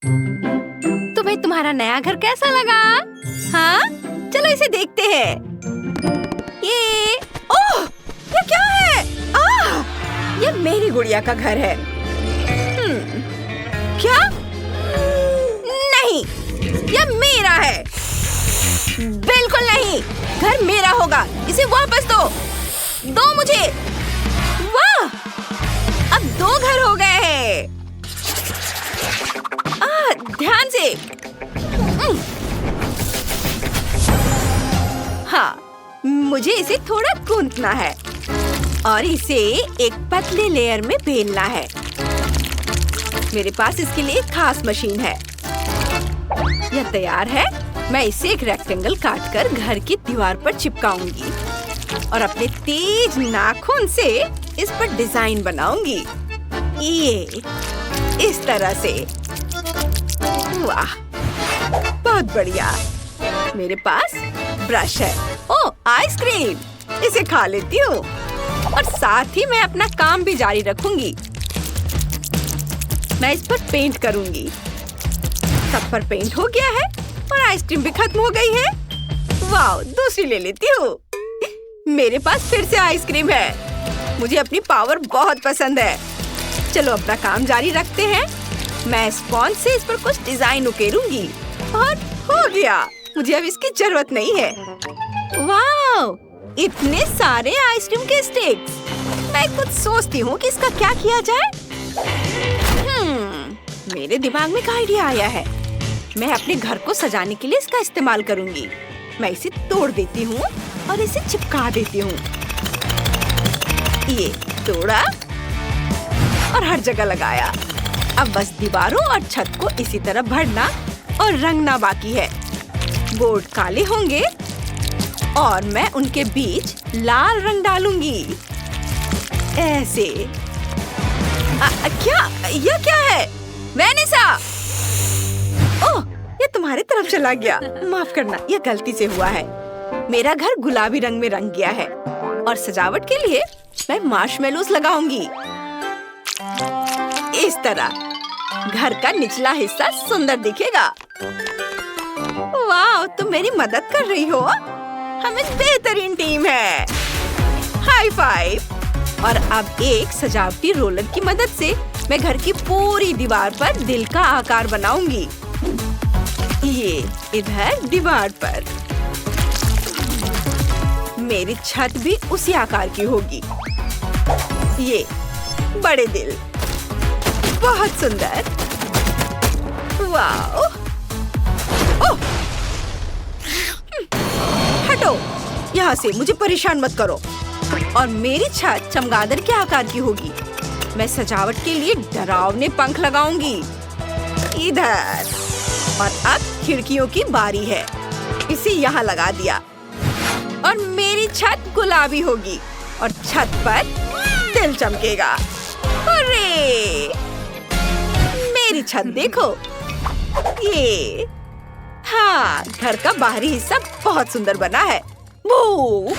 तुम्हें तुम्हारा नया घर कैसा लगा? हाँ, चलो इसे देखते हैं। ये ओह, ये क्या है? ये मेरी गुड़िया का घर है। क्या? नहीं, ये मेरा है। बिल्कुल नहीं, घर मेरा होगा। इसे वापस दो मुझे। वाह, अब 2 घर हो गए हैं। ध्यान से। हाँ, मुझे इसे थोड़ा गूंथना है और इसे एक पतले लेयर में बेलना है। मेरे पास इसके लिए एक खास मशीन है। यह तैयार है। मैं इसे एक रेक्टेंगल काटकर घर की दीवार पर चिपकाऊंगी और अपने तेज नाखून से इस पर डिजाइन बनाऊंगी। ये इस तरह से। वाह, बहुत बढ़िया। मेरे पास ब्रश है। ओह, आइसक्रीम। इसे खा लेती हूँ और साथ ही मैं अपना काम भी जारी रखूंगी। मैं इस पर पेंट करूंगी। सब पर पेंट हो गया है और आइसक्रीम भी खत्म हो गई है। वाह, दूसरी ले लेती हूँ। मेरे पास फिर से आइसक्रीम है। मुझे अपनी पावर बहुत पसंद है। चलो अपना काम जारी रखते हैं। मैं स्पॉन्ज से इस पर कुछ डिजाइन उकेरूंगी और हो गया। मुझे अब इसकी जरूरत नहीं है। वाह, इतने सारे आइसक्रीम के स्टिक्स। मैं कुछ सोचती हूँ कि इसका क्या किया जाए। मेरे दिमाग में एक आइडिया आया है। मैं अपने घर को सजाने के लिए इसका इस्तेमाल करूंगी। मैं इसे तोड़ देती हूँ और इसे चिपका देती हूँ। ये तोड़ा और हर जगह लगाया। अब बस दीवारों और छत को इसी तरह भरना और रंगना बाकी है। बोर्ड काले होंगे और मैं उनके बीच लाल रंग डालूंगी। ऐसे। क्या? यह क्या है? वैनिसा! ओह, ये तुम्हारी तरफ चला गया। माफ करना, यह गलती से हुआ है। मेरा घर गुलाबी रंग में रंग गया है और सजावट के लिए मैं मार्शमेलोस लगाऊंगी। इस तरह घर का निचला हिस्सा सुंदर दिखेगा। वाह, तुम मेरी मदद कर रही हो। हम एक बेहतरीन टीम है। High five. और अब एक सजावटी रोलर की मदद से मैं घर की पूरी दीवार पर दिल का आकार बनाऊंगी। ये इधर दीवार पर। मेरी छत भी उसी आकार की होगी। ये बड़े दिल। बहुत सुंदर। वाह। ओह, हटो यहाँ से, मुझे परेशान मत करो। और मेरी छत चमगादड़ के आकार की होगी। मैं सजावट के लिए डरावने पंख लगाऊंगी। इधर। और अब खिड़कियों की बारी है। इसे यहाँ लगा दिया और मेरी छत गुलाबी होगी और छत पर दिल चमकेगा। अरे, मेरी छत देखो। ये हाँ, घर का बाहरी हिस्सा बहुत सुंदर बना है। ओह,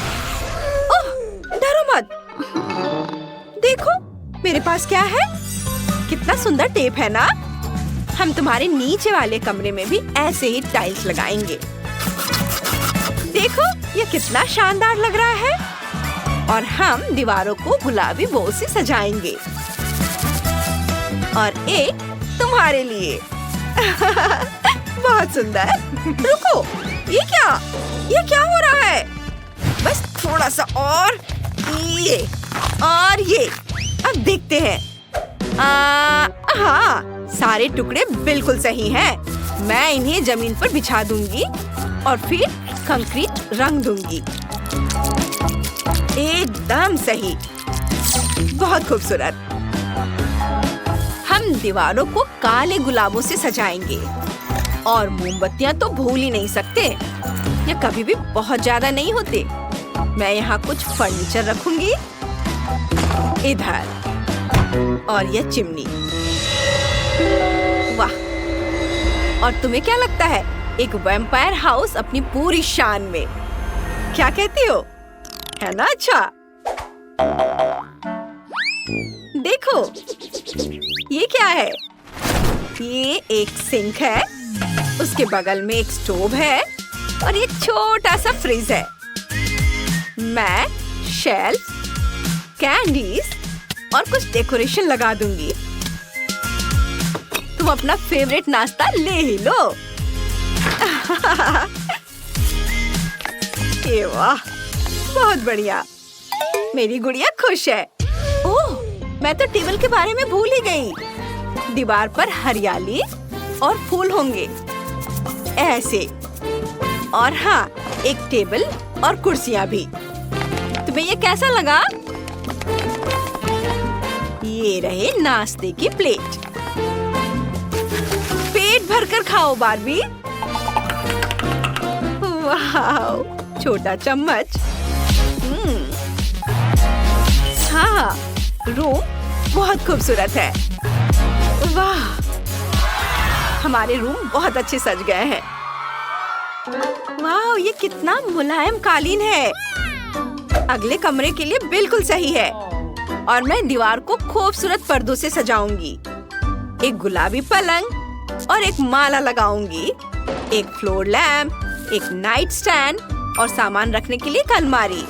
डरो मत। देखो मेरे पास क्या है। कितना सुंदर टेप है ना। हम तुम्हारे नीचे वाले कमरे में भी ऐसे ही टाइल्स लगाएंगे। देखो ये कितना शानदार लग रहा है। और हम दीवारों को गुलाबी बो से सजाएंगे। और एक तुम्हारे लिए। बहुत सुंदर। रुको, ये क्या हो रहा है? बस थोड़ा सा और ये अब देखते हैं। हाँ, सारे टुकड़े बिल्कुल सही हैं। मैं इन्हें जमीन पर बिछा दूंगी और फिर कंक्रीट रंग दूंगी। एकदम सही। बहुत खूबसूरत। हम दीवारों को काले गुलाबों से सजाएंगे और मोमबत्तियां तो भूल ही नहीं सकते। ये कभी भी बहुत ज्यादा नहीं होते। मैं यहाँ कुछ फर्नीचर रखूंगी इधर। और यह चिमनी। वाह। और तुम्हें क्या लगता है? एक वैम्पायर हाउस अपनी पूरी शान में। क्या कहती हो? है ना अच्छा? देखो ये क्या है? ये एक सिंक है, उसके बगल में एक स्टोव है और एक छोटा सा फ्रिज है। मैं शेल्फ, कैंडीज और कुछ डेकोरेशन लगा दूंगी। तुम अपना फेवरेट नाश्ता ले ही लो। ये वाह, बहुत बढ़िया। मेरी गुड़िया खुश है। ओह, मैं तो टेबल के बारे में भूल ही गई। दीवार पर हरियाली और फूल होंगे ऐसे। और हाँ, एक टेबल और कुर्सियाँ भी। तुम्हें ये कैसा लगा? ये रहे नाश्ते की प्लेट। पेट भरकर खाओ बार्बी। वाह, छोटा चम्मच। हाँ, रूम बहुत खूबसूरत है। वाह, हमारे रूम बहुत अच्छे सज गए हैं। वाह, ये कितना मुलायम कालीन है। अगले कमरे के लिए बिल्कुल सही है। और मैं दीवार को खूबसूरत पर्दों से सजाऊंगी। एक गुलाबी पलंग और एक माला लगाऊंगी। एक फ्लोर लैम्प, एक नाइट स्टैंड और सामान रखने के लिए एक अलमारी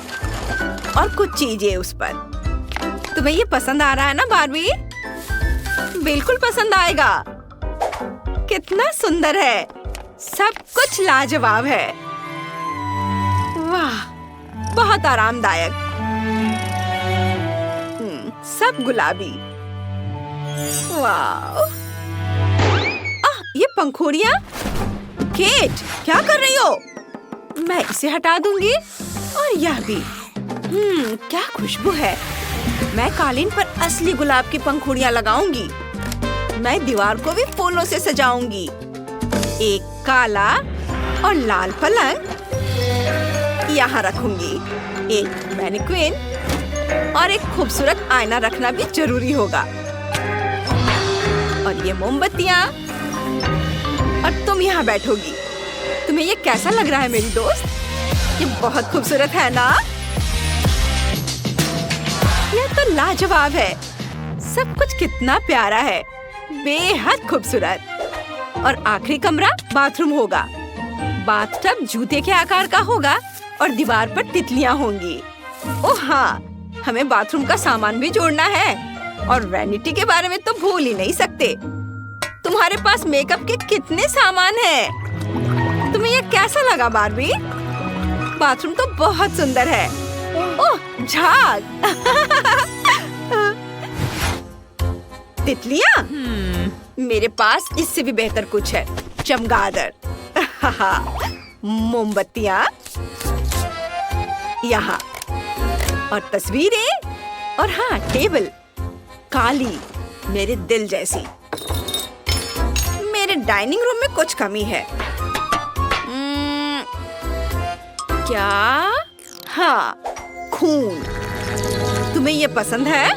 और कुछ चीजें उस पर। तुम्हें ये पसंद आ रहा है ना बार्बी? बिल्कुल पसंद आएगा। कितना सुंदर है। सब कुछ लाजवाब है। वाह, बहुत आरामदायक। सब गुलाबी। वाह, ये पंखुड़ियाँ। केट, क्या कर रही हो? मैं इसे हटा दूंगी और यह भी। क्या खुशबू है। मैं कालीन पर असली गुलाब की पंखुड़ियाँ लगाऊंगी। मैं दीवार को भी फूलों से सजाऊंगी। एक काला और लाल पलंग यहाँ रखूंगी। एक मैनिक्विन और एक खूबसूरत आईना रखना भी जरूरी होगा। और ये मोमबत्तियाँ। और तुम यहाँ बैठोगी। तुम्हें ये कैसा लग रहा है मेरी दोस्त? ये बहुत खूबसूरत है ना? यह तो लाजवाब है। सब कुछ कितना प्यारा है, बेहद खूबसूरत। और आखिरी कमरा बाथरूम होगा। बाथटब जूते के आकार का होगा और दीवार पर तितलियाँ होंगी। ओह हाँ, हमें बाथरूम का सामान भी जोड़ना है। और वैनिटी के बारे में तो भूल ही नहीं सकते। तुम्हारे पास मेकअप के कितने सामान हैं। तुम्हें यह कैसा लगा बार्बी? बाथरूम तो बहुत सुंदर है। ओह, झाग। तितलियाँ? मेरे पास इससे भी बेहतर कुछ है। चमगादड़। मोमबत्तियाँ यहाँ। और तस्वीरें। और हाँ, टेबल काली, मेरे दिल जैसी। मेरे डाइनिंग रूम में कुछ कमी है। क्या? हाँ, खून। तुम्हें ये पसंद है?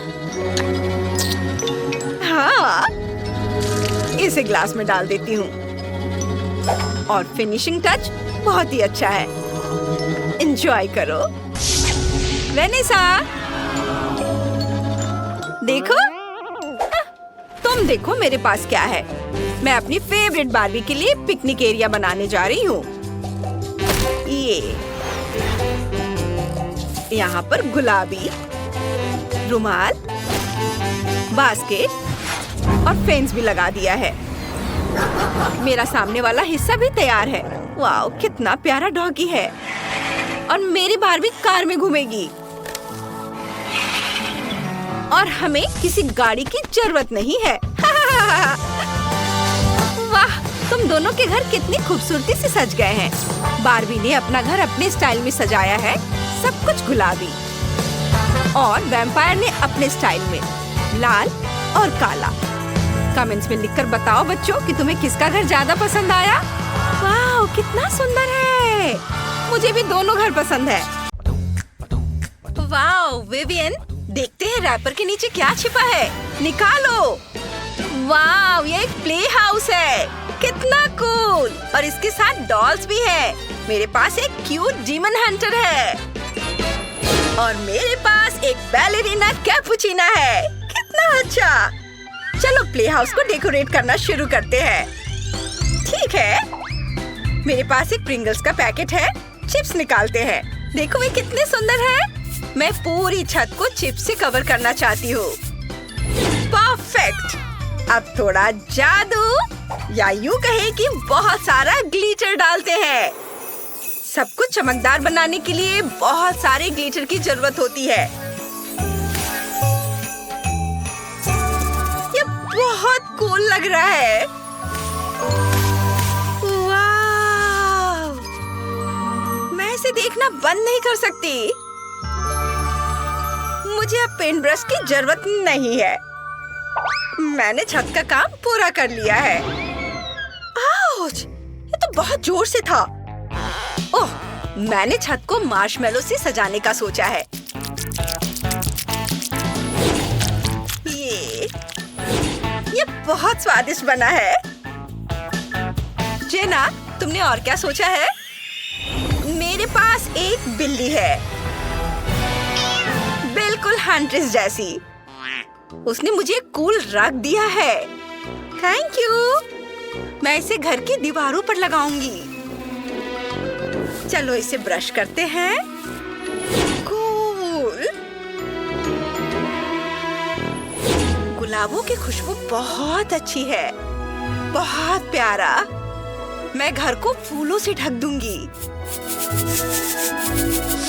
हाँ, इसे ग्लास में डाल देती हूँ। और फिनिशिंग टच बहुत ही अच्छा है। एंजॉय करो। वेनिसा, देखो। तुम देखो मेरे पास क्या है। मैं अपनी फेवरेट बार्बी के लिए पिकनिक एरिया बनाने जा रही हूँ। ये यहाँ पर गुलाबी रुमाल, बास्केट और फेंस भी लगा दिया है। मेरा सामने वाला हिस्सा भी तैयार है। वाह, कितना प्यारा डॉगी है। और मेरी बार्बी कार में घूमेगी। और हमें किसी गाड़ी की जरूरत नहीं है। वाह, तुम दोनों के घर कितनी खूबसूरती से सज गए हैं। बार्बी ने अपना घर अपने स्टाइल में सजाया है। सब कुछ गुलाबी। और वैम्पायर ने अपने स्टाइल में लाल और काला। कमेंट्स में लिखकर बताओ बच्चों कि तुम्हें किसका घर ज्यादा पसंद आया। वाह, कितना सुंदर है। मुझे भी दोनों घर पसंद है। वाह विवियन, देखते हैं रैपर के नीचे क्या छिपा है। निकालो। वाह, ये एक प्ले हाउस है। कितना कूल। और इसके साथ डॉल्स भी है। मेरे पास एक क्यूट डीमन हंटर है। और मेरे पास एक बैलेरिना कैपुचिना है। कितना अच्छा। चलो प्ले हाउस को डेकोरेट करना शुरू करते हैं। ठीक है, मेरे पास एक प्रिंगल्स का पैकेट है। चिप्स निकालते हैं। देखो वे कितने सुंदर हैं। मैं पूरी छत को चिप्स से कवर करना चाहती हूँ। परफेक्ट। अब थोड़ा जादू या यूं कहे कि बहुत सारा ग्लिटर डालते हैं। सब कुछ चमकदार बनाने के लिए बहुत सारे ग्लिटर की जरूरत होती है। ये बहुत कूल लग रहा है। वाह! मैं इसे देखना बंद नहीं कर सकती। मुझे अब पेंट ब्रश की जरूरत नहीं है। मैंने छत का काम पूरा कर लिया है। आउच! ये तो बहुत जोर से था। ओह, मैंने छत को मार्शमेलो से सजाने का सोचा है। ये बहुत स्वादिष्ट बना है। जेना, तुमने और क्या सोचा है? मेरे पास एक बिल्ली है, बिल्कुल हंट्रेस जैसी। उसने मुझे कूल रग दिया है। Thank you. मैं इसे घर की दीवारों पर लगाऊंगी। चलो इसे ब्रश करते हैं। कूल। गुलाबों की खुशबू बहुत अच्छी है। बहुत प्यारा। मैं घर को फूलों से ढक दूंगी।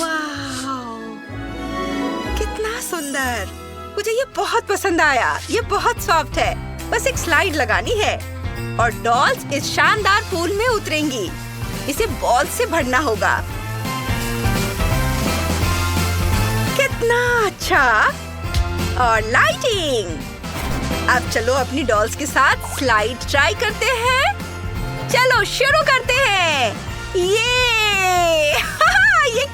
वाह! कितना सुंदर। मुझे ये बहुत पसंद आया। ये बहुत सॉफ्ट है। बस एक स्लाइड लगानी है और डॉल्स इस शानदार पूल में उतरेंगी। इसे बॉल से भरना होगा। कितना अच्छा। और लाइटिंग। अब चलो अपनी डॉल्स के साथ स्लाइड ट्राई करते हैं। चलो शुरू करते हैं। ये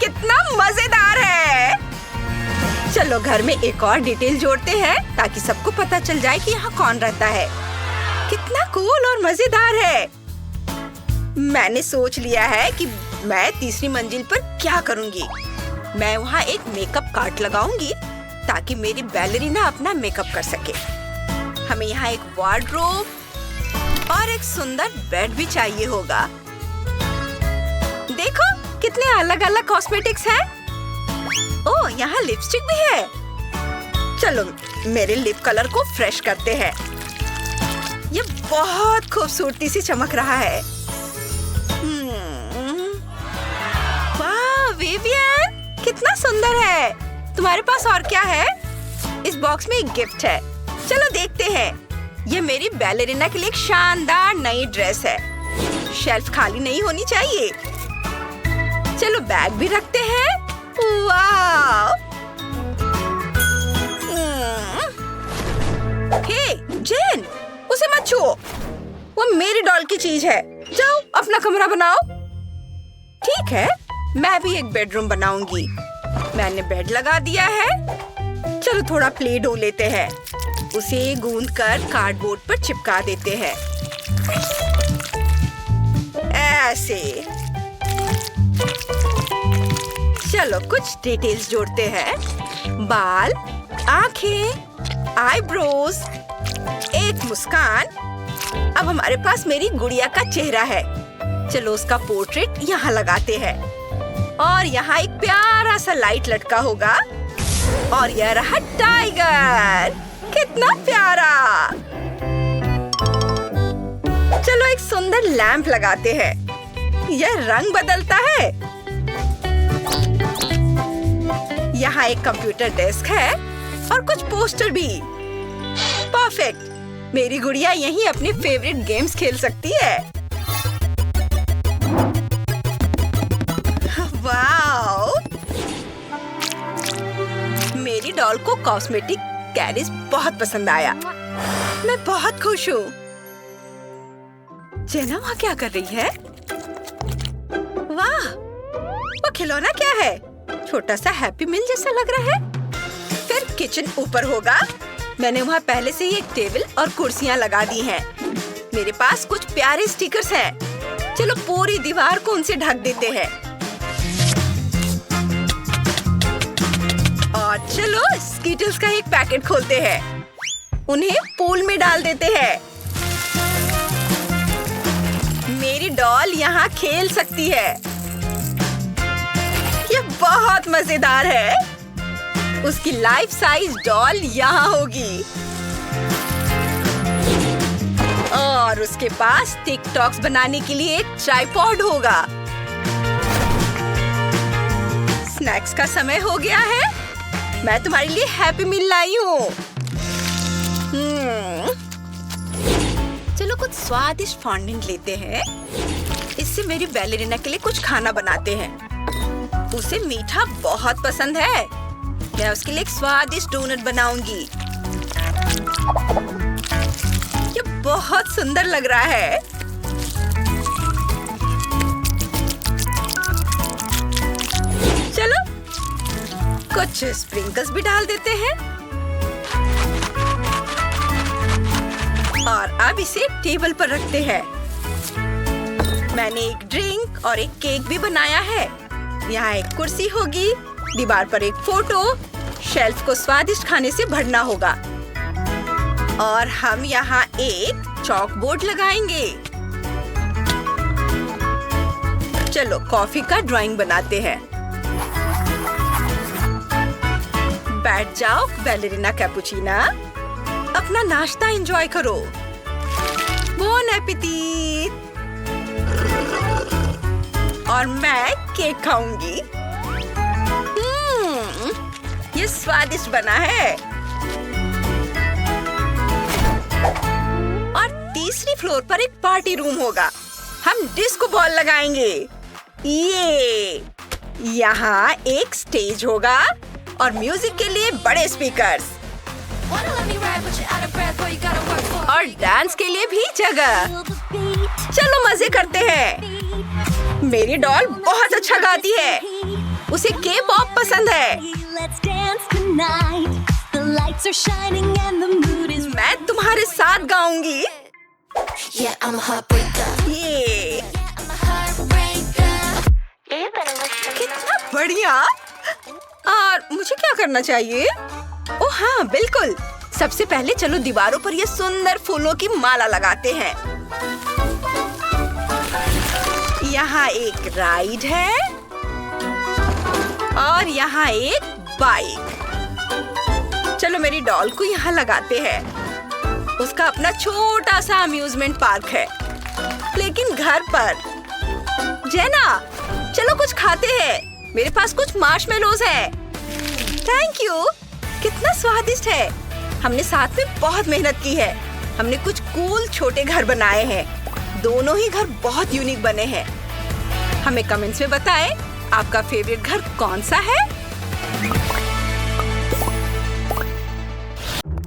कितना मजेदार है। चलो घर में एक और डिटेल जोड़ते हैं ताकि सबको पता चल जाए कि यहाँ कौन रहता है। कितना कूल और मजेदार है। मैंने सोच लिया है कि मैं तीसरी मंजिल पर क्या करूंगी। मैं वहाँ एक मेकअप कार्ट लगाऊंगी ताकि मेरी बैलरीना अपना मेकअप कर सके। हमें यहाँ एक वार्डरोब और एक सुंदर बेड भी चाहिए होगा। देखो कितने अलग अलग कॉस्मेटिक्स हैं। ओह, यहाँ लिपस्टिक भी है। चलो मेरे लिप कलर को फ्रेश करते हैं। ये बहुत खूबसूरती से चमक रहा है। वाह विवियन, कितना सुंदर है। तुम्हारे पास और क्या है? इस बॉक्स में एक गिफ्ट है। चलो देखते हैं। ये मेरी बैलेरिना के लिए एक शानदार नई ड्रेस है। शेल्फ खाली नहीं होनी चाहिए। चलो बैग भी रखते हैं। वाह! हे जेन, उसे मत छुओ। वो मेरी डॉल की चीज है। जाओ अपना कमरा बनाओ। ठीक है, मैं भी एक बेडरूम बनाऊंगी। मैंने बेड लगा दिया है। चलो थोड़ा प्ले डो लेते हैं। उसे गूंदकर कार्डबोर्ड पर चिपका देते हैं। ऐसे। चलो कुछ डिटेल्स जोड़ते हैं। बाल, आंखें, आईब्रोज, एक मुस्कान। अब हमारे पास मेरी गुड़िया का चेहरा है। चलो उसका पोर्ट्रेट यहाँ लगाते हैं। और यहाँ एक प्यारा सा लाइट लटका होगा। और यह रहा टाइगर। कितना प्यारा। चलो एक सुंदर लैंप लगाते हैं। यह रंग बदलता है। यहाँ एक कंप्यूटर डेस्क है और कुछ पोस्टर भी। परफेक्ट। मेरी गुड़िया यहीं अपने फेवरेट गेम्स खेल सकती है। वाओ! मेरी डॉल को कॉस्मेटिक कैरिस बहुत पसंद आया। मैं बहुत खुश हूँ। जेना वहाँ क्या कर रही है? वाह! वो खिलौना क्या है? छोटा सा हैप्पी मील जैसा लग रहा है। फिर किचन ऊपर होगा। मैंने वहाँ पहले से ही एक टेबल और कुर्सियाँ लगा दी हैं। मेरे पास कुछ प्यारे स्टिकर्स हैं। चलो पूरी दीवार को उनसे ढक देते हैं। और चलो स्कीटल्स का एक पैकेट खोलते हैं। उन्हें पूल में डाल देते हैं। मेरी डॉल यहाँ खेल सकती है। ये बहुत मजेदार है। उसकी लाइफ साइज डॉल यहाँ होगी और उसके पास टिकटॉक्स बनाने के लिए एक ट्राइपॉड होगा। स्नैक्स का समय हो गया है। मैं तुम्हारे लिए हैप्पी मील लाई हूँ। चलो कुछ स्वादिष्ट फॉन्डेंट लेते हैं। इससे मेरी बैलेरिना के लिए कुछ खाना बनाते हैं। उसे मीठा बहुत पसंद है। मैं उसके लिए एक स्वादिष्ट डोनट बनाऊंगी। ये बहुत सुंदर लग रहा है। चलो कुछ स्प्रिंकल्स भी डाल देते हैं और अब इसे टेबल पर रखते हैं। मैंने एक ड्रिंक और एक केक भी बनाया है। यहाँ एक कुर्सी होगी, दीवार पर एक फोटो, शेल्फ को स्वादिष्ट खाने से भरना होगा और हम यहाँ एक चॉक बोर्ड लगाएंगे। चलो कॉफी का ड्राइंग बनाते हैं। बैठ जाओ बैलेरिना कैपुचिना, अपना नाश्ता एंजॉय करो। Bone appétit. और मैं केक खाऊंगी। ये स्वादिष्ट बना है। और तीसरी फ्लोर पर एक पार्टी रूम होगा। हम डिस्को बॉल लगाएंगे। ये यहाँ एक स्टेज होगा और म्यूजिक के लिए बड़े स्पीकर्स और डांस के लिए भी जगह। चलो मजे करते हैं। मेरी डॉल बहुत अच्छा गाती है। उसे के-पॉप पसंद है। मैं तुम्हारे साथ गाऊंगी। ये कितना बढ़िया। और मुझे क्या करना चाहिए? ओह हाँ बिल्कुल। सबसे पहले चलो दीवारों पर ये सुंदर फूलों की माला लगाते हैं। यहाँ एक राइड है और यहाँ एक बाइक। चलो मेरी डॉल को यहाँ लगाते हैं। उसका अपना छोटा सा अम्यूजमेंट पार्क है, लेकिन घर पर। जेना, चलो कुछ खाते हैं। मेरे पास कुछ मार्शमेलोज है। Thank you. कितना स्वादिष्ट है। हमने साथ में बहुत मेहनत की है। हमने कुछ कूल छोटे घर बनाए हैं। दोनों ही घर बहुत यूनिक बने हैं। हमें कमेंट्स में बताएं आपका फेवरेट घर कौन सा है।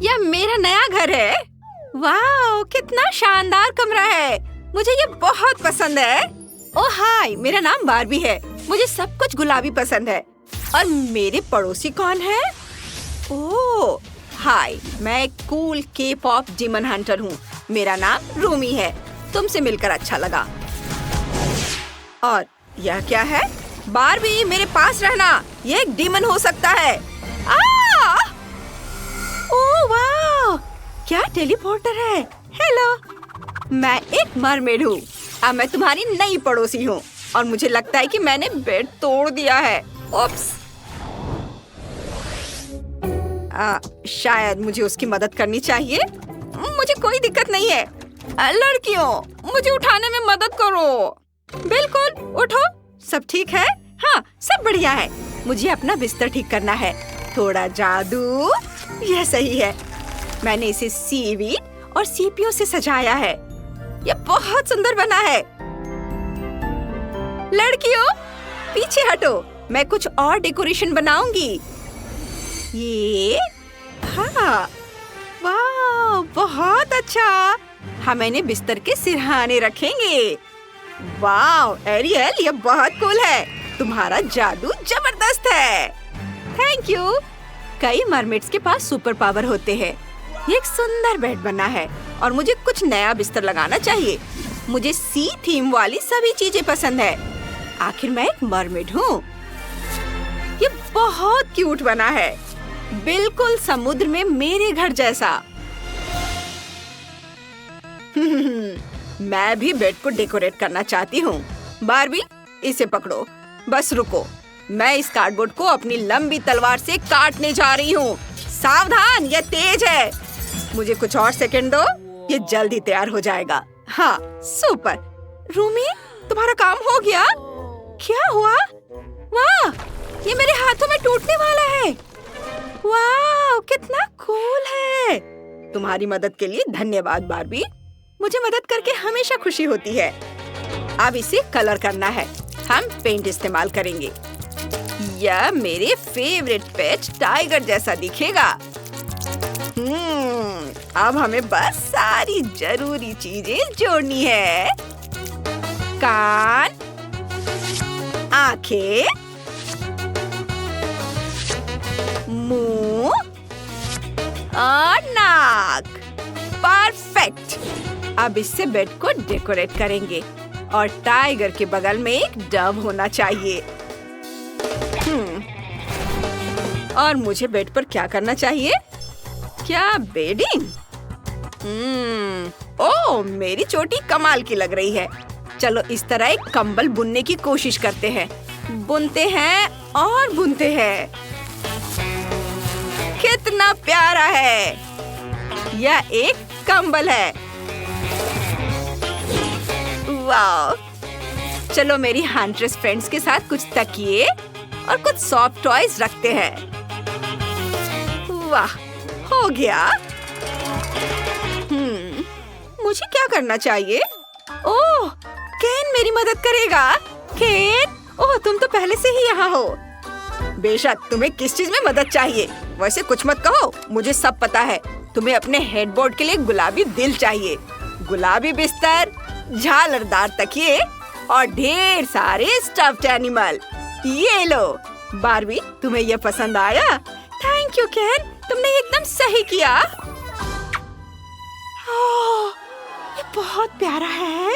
यह मेरा नया घर है। वाह, कितना शानदार कमरा है। मुझे ये बहुत पसंद है। ओह हाय, मेरा नाम बारबी है। मुझे सब कुछ गुलाबी पसंद है। और मेरे पड़ोसी कौन है? ओह हाय, मैं एक कूल के-पॉप डीमन हंटर हूँ। मेरा नाम रूमी है। तुमसे मिलकर अच्छा लगा। और यह क्या है? बारबी, मेरे पास रहना। यह एक डीमन हो सकता है। ओह वाह, क्या टेलीपोर्टर है। हेलो, मैं एक मरमेड हूँ। अब मैं तुम्हारी नई पड़ोसी हूँ और मुझे लगता है कि मैंने बेड तोड़ दिया है। ओप्स। शायद मुझे उसकी मदद करनी चाहिए। मुझे कोई दिक्कत नहीं है। लड़कियों, मुझे उठाने में मदद करो। बिल्कुल, उठो। सब ठीक है? हाँ, सब बढ़िया है। मुझे अपना बिस्तर ठीक करना है। थोड़ा जादू। यह सही है। मैंने इसे सीवीड और सीपियों से सजाया है। यह बहुत सुंदर बना है। लड़कियों, पीछे हटो। मैं कुछ और डेकोरेशन बनाऊंगी। ये हाँ, वाह, बहुत अच्छा। हम इन्हें बिस्तर के सिरहाने रखेंगे। वाह एरियल, ये बहुत कूल है। तुम्हारा जादू जबरदस्त है। Thank you. कई मरमेड्स के पास सुपर पावर होते हैं। ये एक सुंदर बेड बना है और मुझे कुछ नया बिस्तर लगाना चाहिए। मुझे सी थीम वाली सभी चीजें पसंद है। आखिर मैं एक मरमेड हूँ। ये बहुत क्यूट बना है, बिल्कुल समुद्र में मेरे घर जैसा। मैं भी बेड को डेकोरेट करना चाहती हूँ। बारबी, इसे पकड़ो। बस रुको, मैं इस कार्डबोर्ड को अपनी लंबी तलवार से काटने जा रही हूँ। सावधान, ये तेज है। मुझे कुछ और सेकंड दो, ये जल्दी तैयार हो जाएगा। हाँ, सुपर। रूमी, तुम्हारा काम हो गया? क्या हुआ? वाह, ये मेरे हाथों में टूटने वाला है। वाह, कितना कूल है। तुम्हारी मदद के लिए धन्यवाद बारबी। मुझे मदद करके हमेशा खुशी होती है। अब इसे कलर करना है। हम पेंट इस्तेमाल करेंगे। यह मेरे फेवरेट पेट टाइगर जैसा दिखेगा। अब हमें बस सारी जरूरी चीजें जोड़नी है। कान, आंखें, मुंह और नाक। परफेक्ट। अब इससे बेड को डेकोरेट करेंगे और टाइगर के बगल में एक डव होना चाहिए। और मुझे बेड पर क्या करना चाहिए? क्या बेडिंग? ओह, मेरी चोटी कमाल की लग रही है। चलो इस तरह एक कंबल बुनने की कोशिश करते हैं। बुनते हैं और बुनते हैं। कितना प्यारा है। यह एक कंबल है। वाह। चलो मेरी हंट्रेस फ्रेंड्स के साथ कुछ तकिए और कुछ सॉफ्ट टॉयज रखते हैं। वाह, हो गया। मुझे क्या करना चाहिए? ओह, केन मेरी मदद करेगा। केन, ओह, तुम तो पहले से ही यहाँ हो। बेशक, तुम्हें किस चीज में मदद चाहिए? वैसे कुछ मत कहो, मुझे सब पता है। तुम्हें अपने हेडबोर्ड के लिए गुलाबी दिल चाहिए, गुलाबी बिस्तर, झालरदार तकिए और ढेर सारे स्टफ्ड एनिमल। ये लो। बारबी, तुम्हें ये पसंद आया? थैंक यू केन, तुमने एकदम सही किया। ओह, ये बहुत प्यारा है।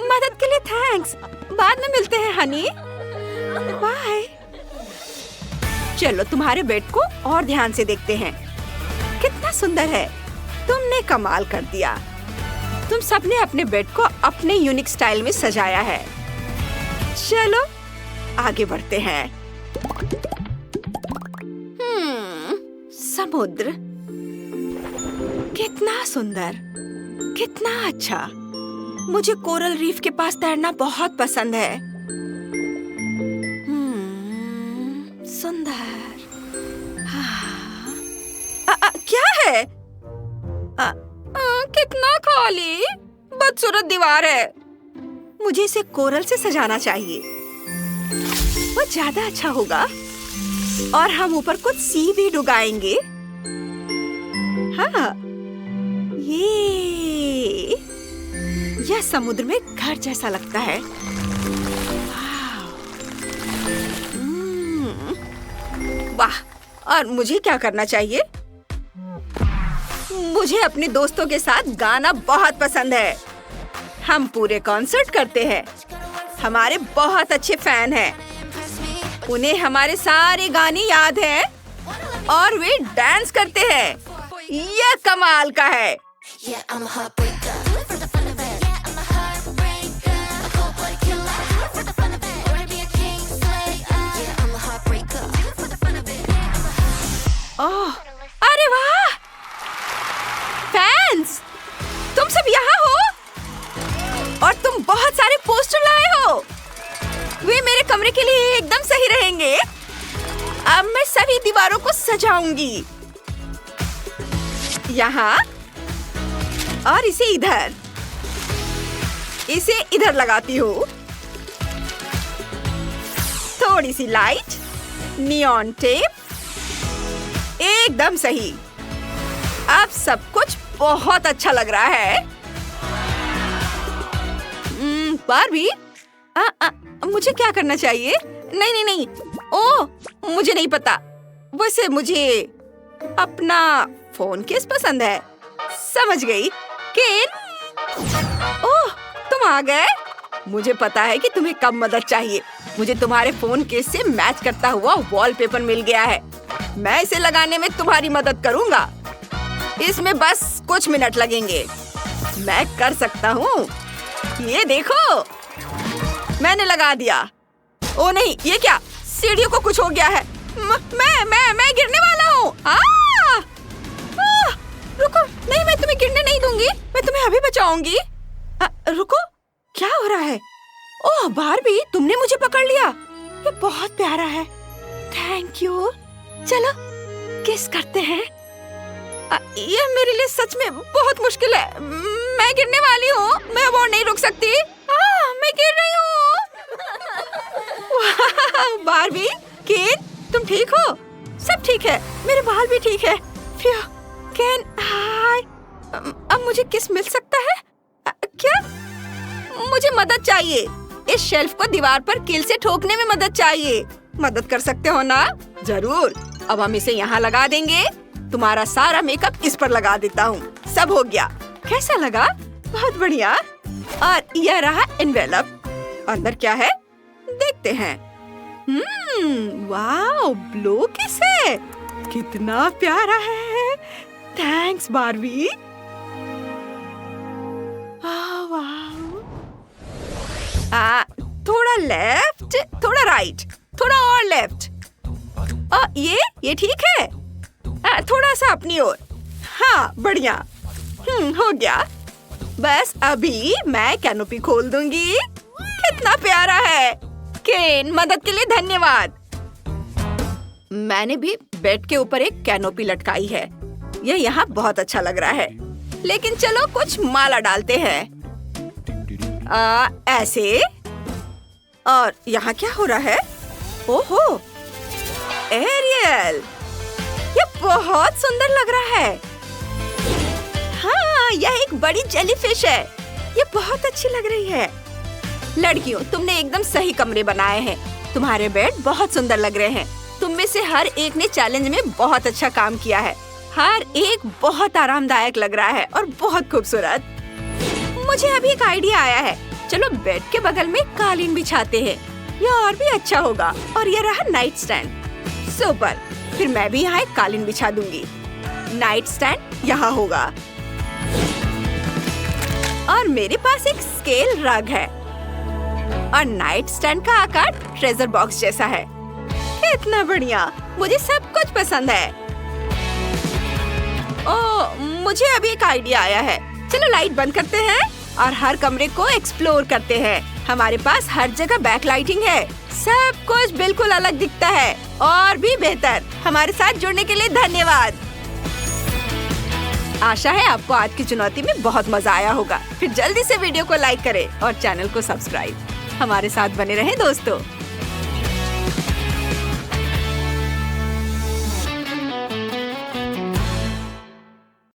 मदद के लिए थैंक्स। बाद में मिलते हैं हनी। बाय। चलो तुम्हारे बेड को और ध्यान से देखते हैं। कितना सुंदर है। तुमने कमाल कर दिया। तुम सबने अपने बेड को अपने यूनिक स्टाइल में सजाया है। चलो आगे बढ़ते हैं। समुद्र, कितना सुंदर, कितना अच्छा। मुझे कोरल रीफ के पास तैरना बहुत पसंद है। सुंदर। क्या है? कितना खाली, बदसूरत दीवार है। मुझे इसे कोरल से सजाना चाहिए, वो ज्यादा अच्छा होगा। और हम ऊपर कुछ सीवीड उगाएंगे। हाँ, यह समुद्र में घर जैसा लगता है। वाह। और मुझे क्या करना चाहिए? मुझे अपने दोस्तों के साथ गाना बहुत पसंद है। हम पूरे कॉन्सर्ट करते हैं। हमारे बहुत अच्छे फैन हैं। उन्हें हमारे सारे गाने याद हैं और वे डांस करते हैं। यह कमाल का है। ओह, अरे वाह! फैंस, तुम सब यहाँ हो और तुम बहुत सारे पोस्टर लाए हो। वे मेरे कमरे के लिए एकदम सही रहेंगे। अब मैं सभी दीवारों को सजाऊंगी। यहाँ और इसे इधर। इसे इधर लगाती हूँ। थोड़ी सी लाइट, नियॉन टेप, एकदम सही। अब सब कुछ बहुत अच्छा लग रहा है। बारबी, मुझे क्या करना चाहिए? नहीं। ओह, मुझे नहीं पता। वैसे मुझे अपना फोन केस पसंद है। समझ गई। केन, ओह, तुम आ गए। मुझे पता है कि तुम्हें कब मदद चाहिए। मुझे तुम्हारे फोन केस से मैच करता हुआ वॉलपेपर मिल गया है। मैं इसे लगाने में तुम्हारी मदद करूंगा। इसमें बस कुछ मिनट लगेंगे। मैं कर सकता हूँ। ये देखो, मैंने लगा दिया। ओ नहीं, ये क्या? सीढ़ियों को कुछ हो गया है। मैं गिरने वाला हूँ। रुको, नहीं, मैं तुम्हें गिरने नहीं दूंगी। मैं तुम्हें अभी बचाऊंगी। रुको, क्या हो रहा है? ओह बारबी, तुमने मुझे पकड़ लिया। ये बहुत प्यारा है। Thank you. चलो किस करते हैं। यह मेरे लिए सच में बहुत मुश्किल है। मैं गिरने वाली हूँ। मैं अब और नहीं रुक सकती। मैं गिर रही हूँ। बारबी, केन, तुम ठीक हो? सब ठीक है। मेरे बाल भी ठीक है। केन, हाय। अब मुझे किस मिल सकता है? क्या? मुझे मदद चाहिए। इस शेल्फ को दीवार पर कील से ठोकने में मदद चाहिए। मदद कर सकते हो ना? जरूर। अब हम इसे यहाँ लगा देंगे। तुम्हारा सारा मेकअप इस पर लगा देता हूँ। सब हो गया। कैसा लगा? बहुत बढ़िया। और यह रहा एनवेलप। अंदर क्या है? देखते हैं। वाओ, ब्लो किस है? कितना प्यारा है। Thanks Barbie. थोड़ा लेफ्ट, थोड़ा राइट, थोड़ा और लेफ्ट। ये ठीक है। थोड़ा सा अपनी ओर। हाँ, बढ़िया। हो गया। बस अभी मैं कैनोपी खोल दूंगी। कितना प्यारा है। केन, मदद के लिए धन्यवाद। मैंने भी बेड के ऊपर एक कैनोपी लटकाई है। यह यहाँ बहुत अच्छा लग रहा है। लेकिन चलो कुछ माला डालते हैं। ऐसे। और यहाँ क्या हो रहा है? ओहो, एरियल, ये बहुत सुंदर लग रहा है। हाँ, यह एक बड़ी जेलीफिश है। ये बहुत अच्छी लग रही है। लड़कियों, तुमने एकदम सही कमरे बनाए हैं। तुम्हारे बेड बहुत सुंदर लग रहे हैं। तुम में से हर एक ने चैलेंज में बहुत अच्छा काम किया है। हर एक बहुत आरामदायक लग रहा है और बहुत खूबसूरत। मुझे अभी एक आइडिया आया है। चलो बेड के बगल में कालीन बिछाते हैं। यह और भी अच्छा होगा। और यह रहा नाइट स्टैंड। सुपर। फिर मैं भी यहाँ एक कालीन बिछा दूंगी। नाइट स्टैंड यहाँ होगा। और मेरे पास एक स्केल रग है। और नाइट स्टैंड का आकार ट्रेजर बॉक्स जैसा है। कितना बढ़िया। मुझे सब कुछ पसंद है। मुझे अभी एक आइडिया आया है। चलो लाइट बंद करते हैं और हर कमरे को एक्सप्लोर करते हैं। हमारे पास हर जगह बैक लाइटिंग है। सब कुछ बिल्कुल अलग दिखता है और भी बेहतर। हमारे साथ जुड़ने के लिए धन्यवाद। आशा है आपको आज की चुनौती में बहुत मजा आया होगा। फिर जल्दी से वीडियो को लाइक करें और चैनल को सब्सक्राइब। हमारे साथ बने रहें दोस्तों।